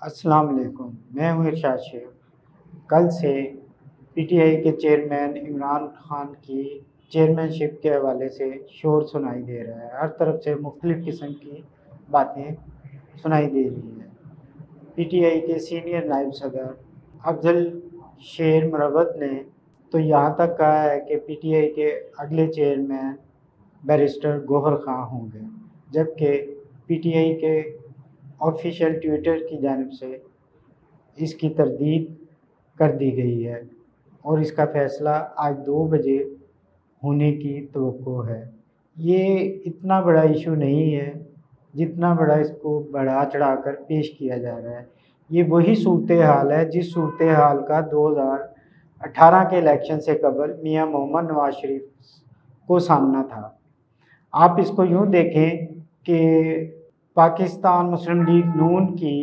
अस्सलाम वालेकुम। मैं हूँ इरशाद शेख। कल से पीटीआई के चेयरमैन इमरान खान की चेयरमैनशिप के हवाले से शोर सुनाई दे रहा है। हर तरफ से मुख्तलिफ़ किस्म की बातें सुनाई दे रही हैं। पीटीआई के सीनियर नायब सदर अफजल शेर मरवत ने तो यहाँ तक कहा है कि पीटीआई के अगले चेयरमैन बैरिस्टर गौहर खां होंगे, जबकि पीटीआई के ऑफिशियल ट्विटर की जानिब से इसकी तरदीद कर दी गई है और इसका फ़ैसला आज 2 बजे होने की तवक्को है। ये इतना बड़ा इशू नहीं है जितना बड़ा इसको बढ़ा चढ़ा कर पेश किया जा रहा है। ये वही सूरत हाल है जिस सूरत हाल का 2018 के इलेक्शन से कबल मियां मोहम्मद नवाज शरीफ को सामना था। आप इसको यूँ देखें कि पाकिस्तान मुस्लिम लीग नून की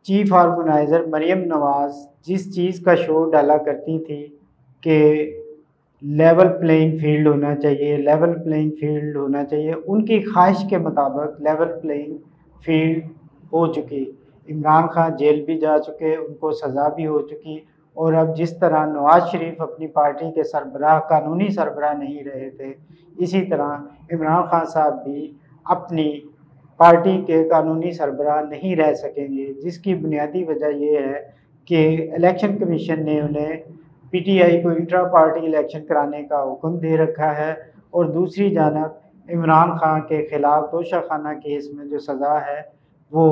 चीफ ऑर्गेनाइज़र मरियम नवाज़ जिस चीज़ का शोर डाला करती थी कि लेवल प्लेइंग फील्ड होना चाहिए, लेवल प्लेइंग फील्ड होना चाहिए, उनकी ख्वाहिश के मुताबिक लेवल प्लेइंग फील्ड हो चुकी। इमरान खान जेल भी जा चुके, उनको सज़ा भी हो चुकी और अब जिस तरह नवाज़ शरीफ अपनी पार्टी के सरबराह, कानूनी सरबराह नहीं रहे थे, इसी तरह इमरान खान साहब भी अपनी पार्टी के कानूनी सरबराह नहीं रह सकेंगे, जिसकी बुनियादी वजह ये है कि इलेक्शन कमीशन ने उन्हें पीटीआई को इंट्रा पार्टी इलेक्शन कराने का हुक्म दे रखा है और दूसरी जानब इमरान खान के ख़िलाफ़ तोशाखाना केस में जो सज़ा है वो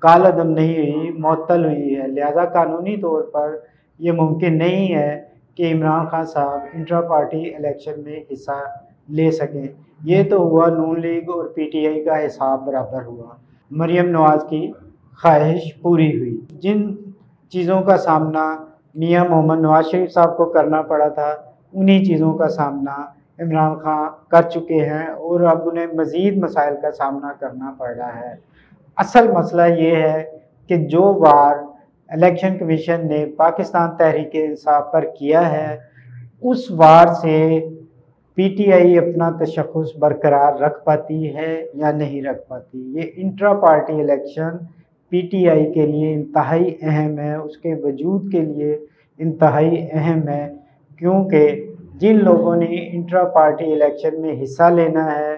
कालअदम नहीं हुई, मुअत्तल हुई है। लिहाजा कानूनी तौर पर ये मुमकिन नहीं है कि इमरान खान साहब इंट्रा पार्टी इलेक्शन में हिस्सा ले सकें। ये तो हुआ नून लीग और पीटीआई का हिसाब बराबर हुआ, मरियम नवाज़ की ख्वाहिश पूरी हुई। जिन चीज़ों का सामना मियां मोहम्मद नवाज शरीफ साहब को करना पड़ा था, उन्हीं चीज़ों का सामना इमरान खान कर चुके हैं और अब उन्हें मज़ीद मसाइल का सामना करना पड़ रहा है। असल मसला ये है कि जो वार इलेक्शन कमीशन ने पाकिस्तान तहरीक-ए-इंसाफ पर किया है, उस वार से पीटीआई अपना तशख़्ख़ुस बरकरार रख पाती है या नहीं रख पाती। ये इंट्रा पार्टी इलेक्शन पीटीआई के लिए इंतहाई अहम है, उसके वजूद के लिए इंतहाई अहम है, क्योंकि जिन लोगों ने इंट्रा पार्टी इलेक्शन में हिस्सा लेना है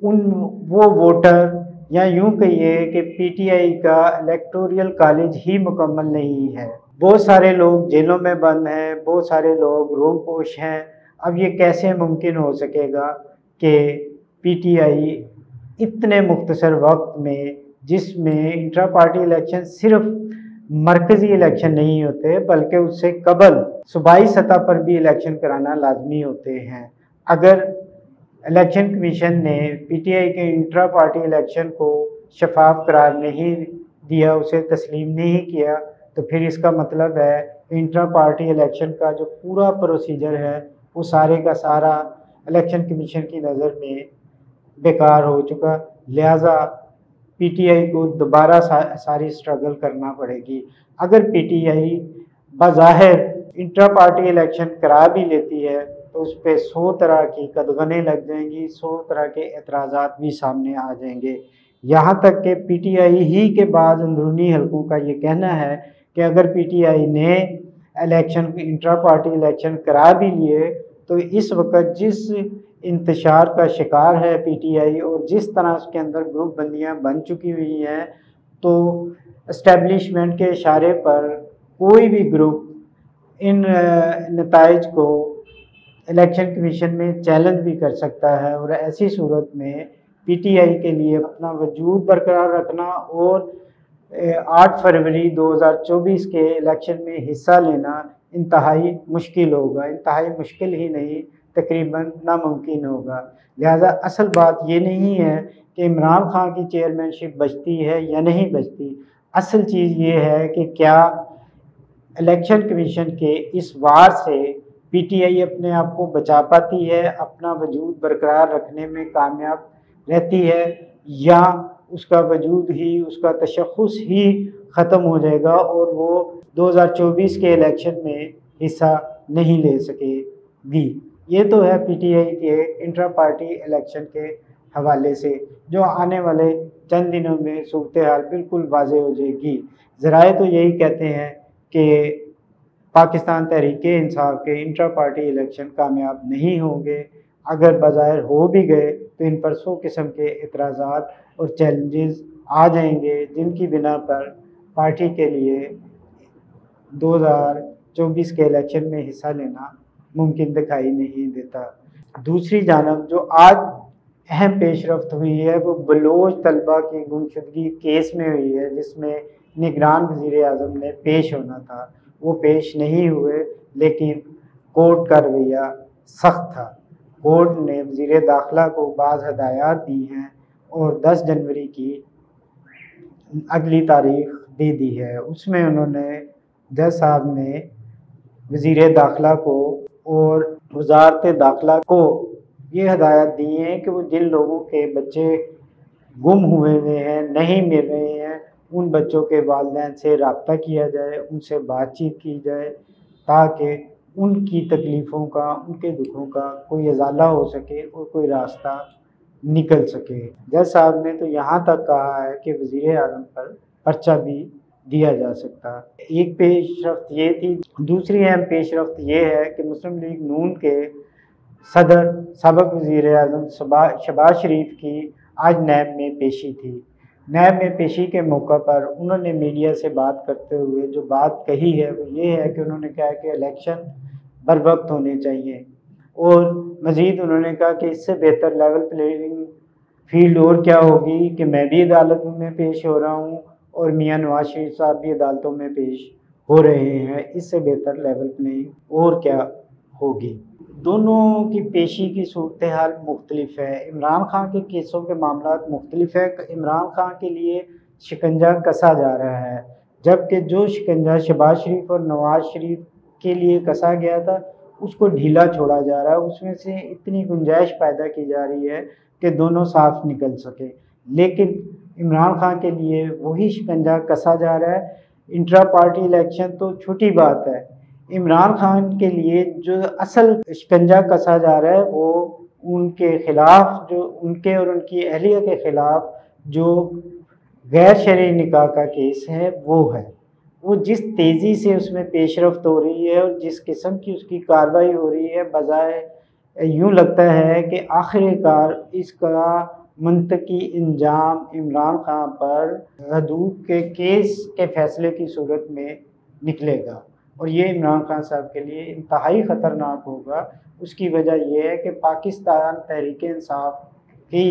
वो वोटर, या यूँ कहिए कि पीटीआई का इलेक्टोरल कॉलेज ही मुकम्मल नहीं है। बहुत सारे लोग जेलों में बंद हैं, बहुत सारे लोग रोपोश हैं। अब ये कैसे मुमकिन हो सकेगा कि पीटीआई इतने मुख्तसर वक्त में, जिसमें इंट्रा पार्टी इलेक्शन सिर्फ मरकज़ी इलेक्शन नहीं होते बल्कि उससे कबल सूबाई सतह पर भी इलेक्शन कराना लाजमी होते हैं। अगर इलेक्शन कमीशन ने पीटीआई के इंट्रा पार्टी इलेक्शन को शफाफ करार नहीं दिया, उसे तस्लीम नहीं किया, तो फिर इसका मतलब है इंट्रा पार्टी इलेक्शन का जो पूरा प्रोसीजर है वो सारे का सारा इलेक्शन कमीशन की नज़र में बेकार हो चुका। लिहाजा पीटीआई को दोबारा सारी स्ट्रगल करना पड़ेगी। अगर पीटीआई बज़ाहिर इंट्रा पार्टी इलेक्शन करा भी लेती है तो उस पर 100 तरह की कदगनें लग जाएंगी, 100 तरह के एतराज़ात भी सामने आ जाएंगे। यहाँ तक कि पीटीआई ही के बाद अंदरूनी हलकों का ये कहना है कि अगर पीटीआई ने इलेक्शन इंट्रा पार्टी इलेक्शन करा भी लिए तो इस वक्त जिस इंतशार का शिकार है पीटीआई और जिस तरह उसके अंदर ग्रुप बंदियाँ बन चुकी हुई हैं, तो इस्टेब्लिशमेंट के इशारे पर कोई भी ग्रुप इन नताइज को इलेक्शन कमीशन में चैलेंज भी कर सकता है और ऐसी सूरत में पीटीआई के लिए अपना वजूद बरकरार रखना और 8 फरवरी 2024 के इलेक्शन में हिस्सा लेना इंतहाई मुश्किल होगा। इंतहाई मुश्किल ही नहीं, तकरीबन नामुमकिन होगा। लिहाजा असल बात ये नहीं है कि इमरान खान की चेयरमैनशिप बचती है या नहीं बचती। असल चीज़ ये है कि क्या इलेक्शन कमीशन के इस वार से पीटीआई अपने आप को बचा पाती है, अपना वजूद बरकरार रखने में कामयाब रहती है, या उसका वजूद ही, उसका तशख़्ख़ुस ही ख़त्म हो जाएगा और वो 2024 के इलेक्शन में हिस्सा नहीं ले सकेगी। ये तो है पीटीआई के इंट्रा पार्टी इलेक्शन के हवाले से, जो आने वाले चंद दिनों में सूरत हाल बिल्कुल वाज़ेह हो जाएगी। ज़राए तो यही कहते हैं कि पाकिस्तान तहरीक-ए-इंसाफ के इंट्रा पार्टी इलेक्शन कामयाब नहीं होंगे। अगर बाज़ाहिर हो भी गए तो इन पर 100 किस्म के एतराज़ात और चैलेंजेस आ जाएंगे, जिनकी बिना पर पार्टी के लिए 2024 के इलेक्शन में हिस्सा लेना मुमकिन दिखाई नहीं देता। दूसरी जानब जो आज अहम पेशरफ्त हुई है वो बलोच तलबा की गुमशुदगी केस में हुई है, जिसमें निगरान वज़ीर आज़म ने पेश होना था, वो पेश नहीं हुए, लेकिन कोर्ट का रवैया सख्त था। कोर्ट ने वज़ीर दाखिला को बाज़ हदायत दी हैं और 10 जनवरी की अगली तारीख दे दी है। उसमें उन्होंने जज साहब ने वज़ीर दाखिला को और वज़ारत दाखिला को ये हदायत दी हैं कि वो जिन लोगों के बच्चे गुम हुए हैं, नहीं मिल रहे हैं, उन बच्चों के वालिदैन से रब्ता किया जाए, उनसे बातचीत की जाए, ताकि उनकी तकलीफ़ों का, उनके दुखों का कोई इज़ाला हो सके और कोई रास्ता निकल सके। जज साहब ने तो यहाँ तक कहा है कि वज़ीर आज़म पर पर्चा भी दिया जा सकता। एक पेशरफ्त ये थी। दूसरी अहम पेशरफ्त ये है कि मुस्लिम लीग नून के सदर सबक वज़ीर आज़म शहबाज शरीफ की आज नैब में पेशी थी। नैब में पेशी के मौका पर उन्होंने मीडिया से बात करते हुए जो बात कही है वो ये है कि उन्होंने कहा कि इलेक्शन बर वक्त होने चाहिए, और मज़ीद उन्होंने कहा कि इससे बेहतर लेवल प्लेइंग फील्ड और क्या होगी कि मैं भी अदालत में पेश हो रहा हूँ और मियाँ नवाज शरीफ साहब भी अदालतों में पेश हो रहे हैं। इससे बेहतर लेवल प्लेइंग और क्या होगी। दोनों की पेशी की सूरत हाल मुख्तलिफ है। इमरान खान के केसों के मामला मुख्तलिफ है। इमरान खान के लिए शिकंजा कसा जा रहा है, जबकि जो शिकंजा शहबाज शरीफ और नवाज शरीफ के लिए कसा गया था उसको ढीला छोड़ा जा रहा है। उसमें से इतनी गुंजाइश पैदा की जा रही है कि दोनों साफ निकल सके, लेकिन इमरान खान के लिए वही शिकंजा कसा जा रहा है। इंट्रा पार्टी इलेक्शन तो छोटी बात है, इमरान खान के लिए जो असल शिकंजा कसा जा रहा है वो उनके खिलाफ, जो उनके और उनकी अहलिया के खिलाफ जो गैर शरई निकाह का केस है वो है। वो जिस तेज़ी से उसमें पेशरफ्त हो रही है और जिस किस्म की उसकी कार्रवाई हो रही है, बजाय यूँ लगता है कि आखिरकार इसका मंतकी इंजाम इमरान खान पर हदूद के केस के फैसले की सूरत में निकलेगा, और ये इमरान खान साहब के लिए इंतहाई ख़तरनाक होगा। उसकी वजह यह है कि पाकिस्तान तहरीक इंसाफ की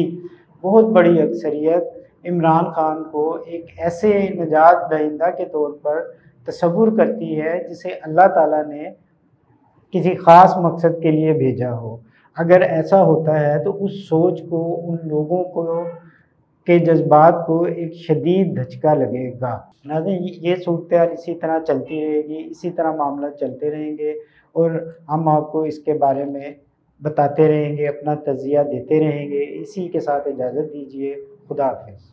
बहुत बड़ी अक्सरियत इमरान खान को एक ऐसे निजात दहिंदा के तौर पर तसव्वुर करती है जिसे अल्लाह ताला ने किसी ख़ास मकसद के लिए भेजा हो। अगर ऐसा होता है तो उस सोच को, उन लोगों को के जज्बात को एक शदीद धचका लगेगा। नाज़रीन, ये सूरत हाल इसी तरह चलती रहेगी, इसी तरह मामला चलते रहेंगे और हम आपको इसके बारे में बताते रहेंगे, अपना तज़िया देते रहेंगे। इसी के साथ इजाज़त दीजिए। खुदा हाफ़िज़।